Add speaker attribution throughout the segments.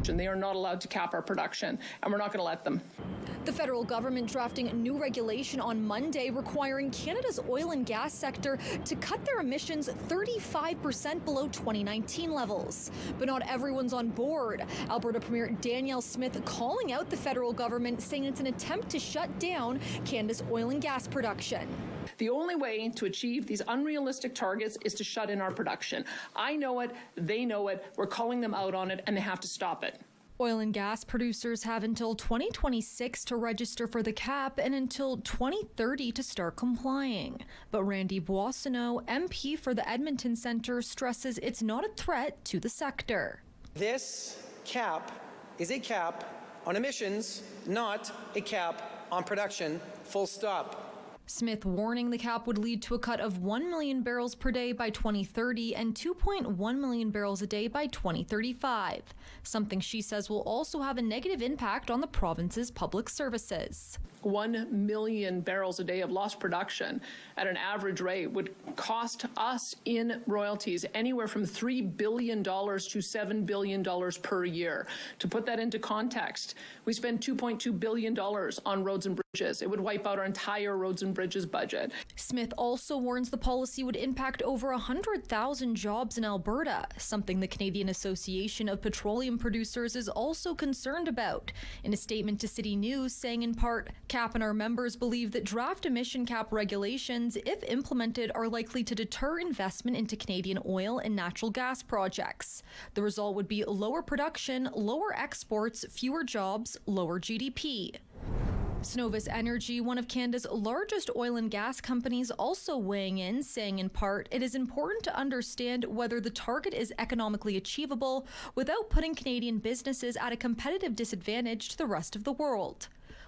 Speaker 1: production. They are not allowed to cap our production, and we're not going to let them.
Speaker 2: The federal government drafting new regulation on Monday requiring Canada's oil and gas sector to cut their emissions 35% below 2019 levels. But not everyone's on board. Alberta Premier Danielle Smith calling out the federal government, saying it's an attempt to shut down Canada's oil and gas production.
Speaker 1: The only way to achieve these unrealistic targets is to shut in our production. I know it, they know it, we're calling them out on it, and they have to stop it.
Speaker 2: Oil and gas producers have until 2026 to register for the cap and until 2030 to start complying. But Randy Boissonneau, MP for the Edmonton Centre, stresses it's not a threat to the sector.
Speaker 3: This cap is a cap on emissions, not a cap on production, full stop.
Speaker 2: Smith warning the cap would lead to a cut of 1 million barrels per day by 2030 and 2.1 million barrels a day by 2035, something she says will also have a negative impact on the province's public services.
Speaker 1: 1 million barrels a day of lost production at an average rate would cost us in royalties anywhere from $3 billion to $7 billion per year. To put that into context, we spend $2.2 billion on roads and bridges. It would wipe out our entire roads and bridges budget.
Speaker 2: Smith also warns the policy would impact over 100,000 jobs in Alberta, something the Canadian Association of Petroleum Producers is also concerned about. In a statement to City News, saying in part, CAP and our members believe that draft emission cap regulations, if implemented, are likely to deter investment into Canadian oil and natural gas projects. The result would be lower production, lower exports, fewer jobs, lower GDP. Cenovus Energy, one of Canada's largest oil and gas companies, also weighing in, saying in part, it is important to understand whether the target is economically achievable without putting Canadian businesses at a competitive disadvantage to the rest of the world.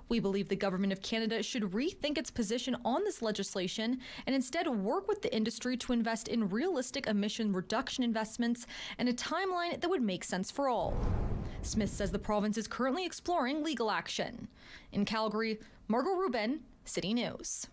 Speaker 2: We believe the Government of Canada should rethink its position on this legislation and instead work with the industry to invest in realistic emission reduction investments and a timeline that would make sense for all. Smith says the province is currently exploring legal action. In Calgary, Margot Rubin, City News.